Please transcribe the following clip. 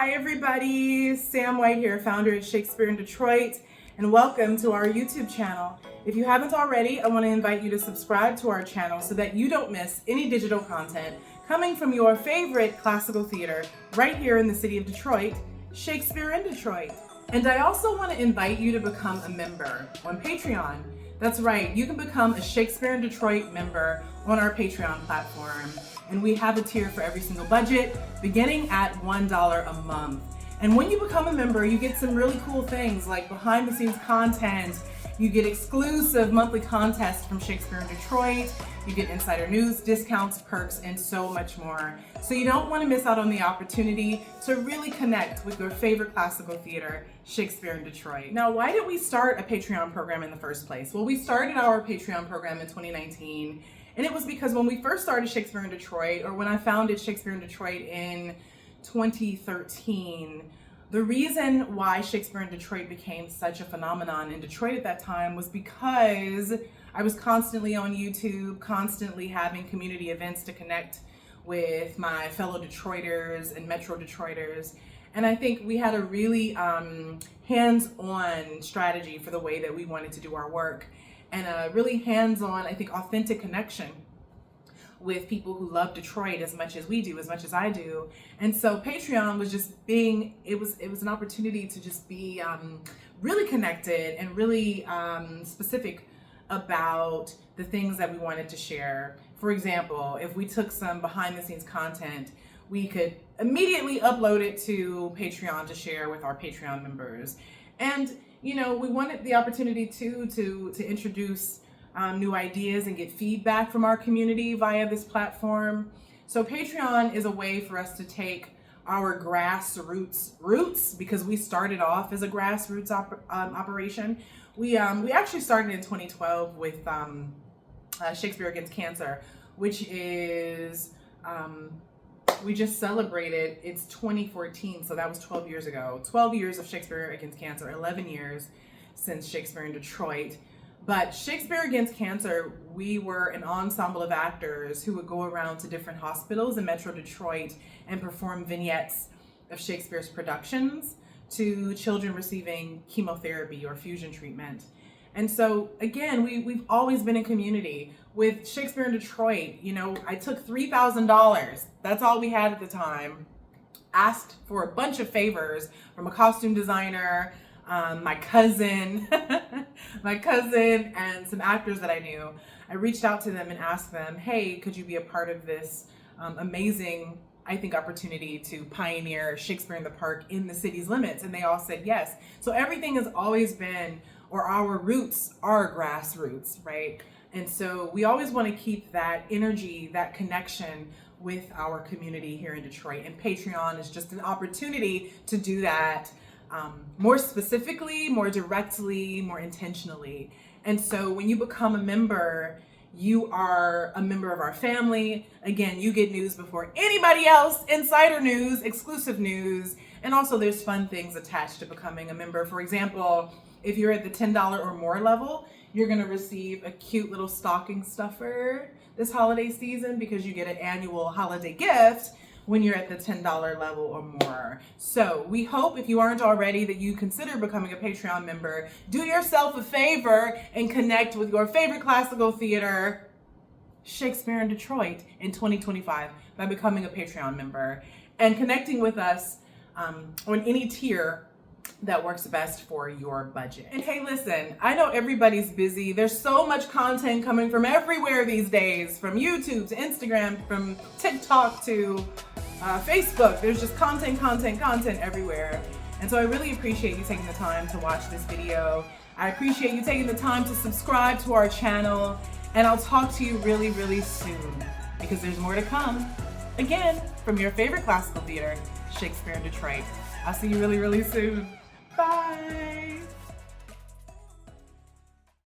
Hi everybody, Sam White here, founder of Shakespeare in Detroit, and welcome to our YouTube channel. If you haven't already, I want to invite you to subscribe to our channel so that you don't miss any digital content coming from your favorite classical theater right here in the city of Detroit, Shakespeare in Detroit. And I also want to invite you to become a member on Patreon. That's right, you can become a Shakespeare in Detroit member on our Patreon platform. And we have a tier for every single budget, beginning at $1 a month. And when you become a member, you get some really cool things like behind the scenes content, you get exclusive monthly contests from Shakespeare in Detroit, you get insider news, discounts, perks, and so much more. So you don't want to miss out on the opportunity to really connect with your favorite classical theater, Shakespeare in Detroit. Now, why did we start a Patreon program in the first place? Well, we started our Patreon program in 2019, and it was because when we first started Shakespeare in Detroit, or when I founded Shakespeare in Detroit in 2013, the reason why Shakespeare in Detroit became such a phenomenon in Detroit at that time was because I was constantly on YouTube, constantly having community events to connect with my fellow Detroiters and Metro Detroiters. And I think we had a really hands-on strategy for the way that we wanted to do our work, and a really hands-on, I think, authentic connection with people who love Detroit as much as we do, as much as I do. And so Patreon was just it was an opportunity to just be really connected and really specific about the things that we wanted to share. For example, if we took some behind the scenes content, we could immediately upload it to Patreon to share with our Patreon members. And you know, we wanted the opportunity to introduce new ideas and get feedback from our community via this platform. So Patreon is a way for us to take our grassroots roots, because we started off as a grassroots operation. We actually started in 2012 with Shakespeare Against Cancer, which is we just celebrated its 2014, so that was 12 years ago. 12 years of Shakespeare Against Cancer, 11 years since Shakespeare in Detroit. But Shakespeare Against Cancer, we were an ensemble of actors who would go around to different hospitals in Metro Detroit and perform vignettes of Shakespeare's productions to children receiving chemotherapy or fusion treatment. And so, again, we've always been in community. With Shakespeare in Detroit, you know, I took $3,000, that's all we had at the time, asked for a bunch of favors from a costume designer, my cousin, and some actors that I knew. I reached out to them and asked them, hey, could you be a part of this amazing, I think, opportunity to pioneer Shakespeare in the Park in the city's limits? And they all said yes. So everything has always been, or our roots are grassroots, right? And so we always want to keep that energy, that connection with our community here in Detroit. And Patreon is just an opportunity to do that more specifically, more directly, more intentionally. And so when you become a member, you are a member of our family. Again, you get news before anybody else, insider news, exclusive news, and also there's fun things attached to becoming a member. For example, if you're at the $10 or more level, you're gonna receive a cute little stocking stuffer this holiday season because you get an annual holiday gift when you're at the $10 level or more. So we hope, if you aren't already, that you consider becoming a Patreon member. Do yourself a favor and connect with your favorite classical theater, Shakespeare in Detroit, in 2025 by becoming a Patreon member and connecting with us on any tier that works best for your budget. And hey, listen, I know everybody's busy. There's so much content coming from everywhere these days, from YouTube to Instagram, from TikTok to Facebook. There's just content everywhere. And so I really appreciate you taking the time to watch this video. I appreciate you taking the time to subscribe to our channel, and I'll talk to you really, really soon, because there's more to come. Again, from your favorite classical theater, Shakespeare in Detroit. I'll see you really, really soon. Bye.